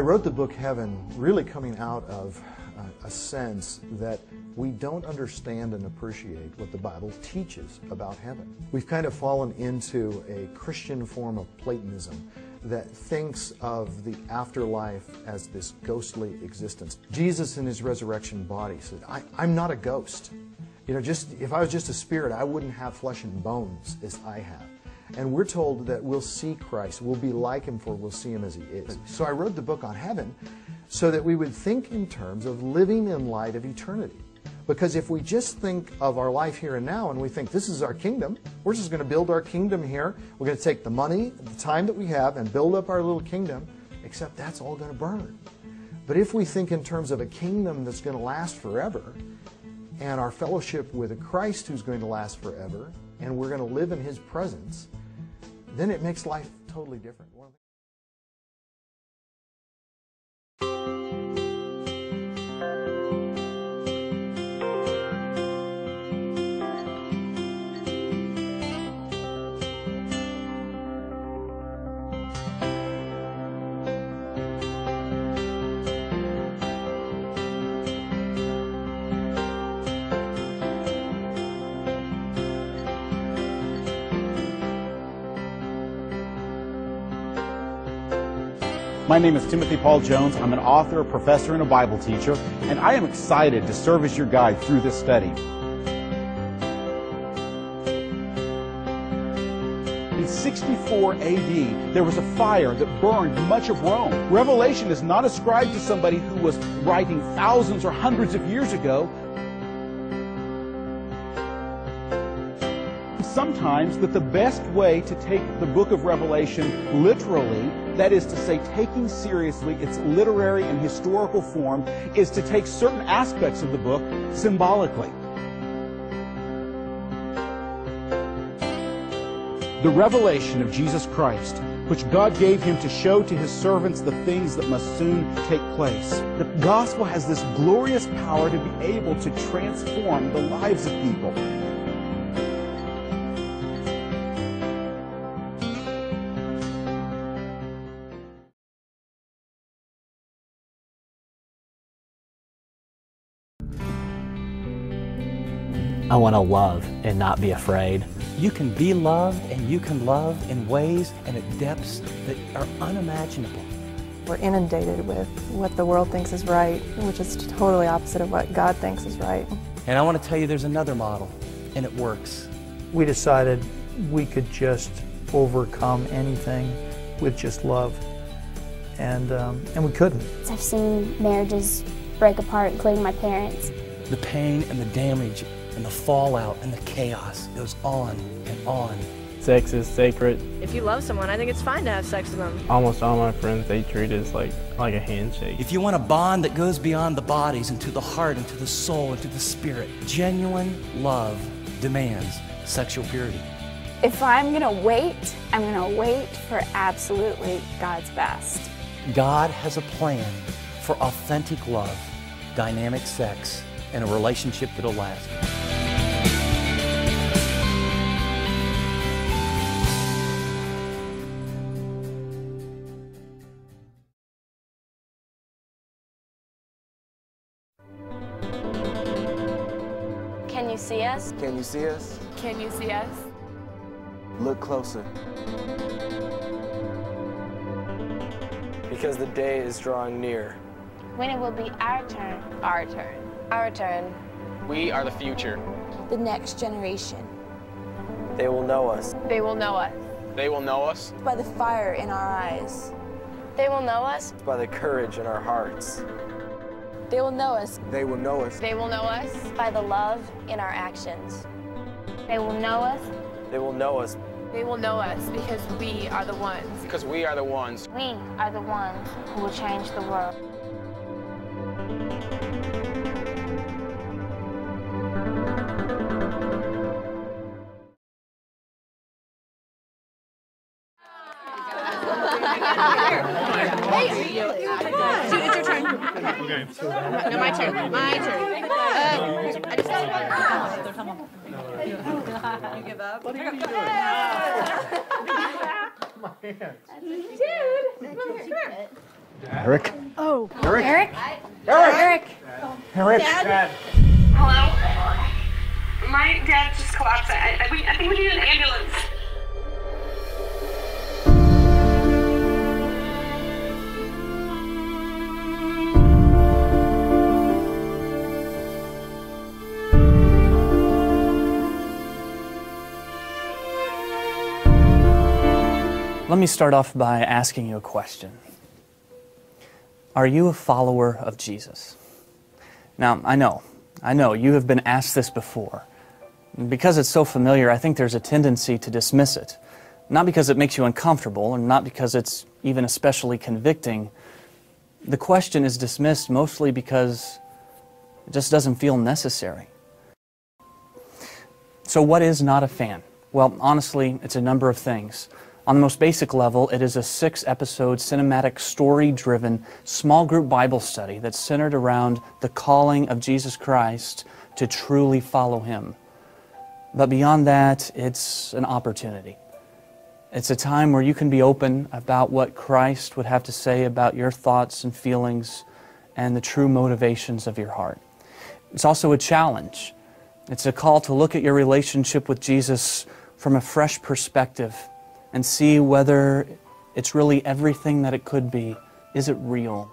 wrote the book Heaven really coming out of a sense that we don't understand and appreciate what the Bible teaches about heaven. We've kind of fallen into a Christian form of Platonism that thinks of the afterlife as this ghostly existence. Jesus in his resurrection body said, I'm not a ghost. You know, if I was just a spirit, I wouldn't have flesh and bones as I have. And we're told that we'll see Christ, we'll be like him, for we'll see him as he is. So I wrote the book on heaven so that we would think in terms of living in light of eternity. Because if we just think of our life here and now and we think this is our kingdom, we're just going to build our kingdom here, we're going to take the money, the time that we have and build up our little kingdom, except that's all going to burn. But if we think in terms of a kingdom that's going to last forever, and our fellowship with a Christ who's going to last forever, and we're going to live in his presence, then it makes life totally different. My name is Timothy Paul Jones. I'm an author, a professor, and a Bible teacher, and I am excited to serve as your guide through this study. In 64 AD, there was a fire that burned much of Rome. Revelation is not ascribed to somebody who was writing thousands or hundreds of years ago. Sometimes that the best way to take the book of Revelation literally, that is to say, taking seriously its literary and historical form, is to take certain aspects of the book symbolically. The revelation of Jesus Christ, which God gave him to show to his servants the things that must soon take place. The gospel has this glorious power to be able to transform the lives of people. I want to love and not be afraid. You can be loved and you can love in ways and at depths that are unimaginable. We're inundated with what the world thinks is right, which is totally opposite of what God thinks is right. And I want to tell you there's another model, and it works. We decided we could just overcome anything with just love, and we couldn't. I've seen marriages break apart, including my parents. The pain and the damage and the fallout and the chaos goes on and on. Sex is sacred. If you love someone, I think it's fine to have sex with them. Almost all my friends, they treat it as like a handshake. If you want a bond that goes beyond the bodies into the heart, into the soul, into the spirit, genuine love demands sexual purity. If I'm going to wait, I'm going to wait for absolutely God's best. God has a plan for authentic love, dynamic sex, and a relationship that'll last. Can you see us? Can you see us? Can you see us? Look closer. Because the day is drawing near. When it will be our turn. Our turn. Our turn. We are the future. The next generation. They will know us. They will know us. They will know us by the fire in our eyes. They will know us by the courage in our hearts. They will know us. They will know us. They will know us by the love in our actions. They will know us. They will know us. They will know us because we are the ones. Because we are the ones. We are the ones who will change the world. Hey, come on. It's your turn. Okay. No, my turn. My turn. I just you give up? What are you doing? My hands. Dude, sure. Eric? Oh. Eric? Eric? Eric? Eric? Dad? Hello? My dad just collapsed. I think we need an ambulance. Let me start off by asking you a question. Are you a follower of Jesus? Now, I know, you have been asked this before. Because it's so familiar, I think there's a tendency to dismiss it. Not because it makes you uncomfortable, and not because it's even especially convicting. The question is dismissed mostly because it just doesn't feel necessary. So what is not a fan? Well, honestly, it's a number of things. On the most basic level, it is a 6-episode cinematic story-driven small group Bible study that's centered around the calling of Jesus Christ to truly follow Him. But beyond that, it's an opportunity. It's a time where you can be open about what Christ would have to say about your thoughts and feelings and the true motivations of your heart. It's also a challenge. It's a call to look at your relationship with Jesus from a fresh perspective and see whether it's really everything that it could be. Is it real?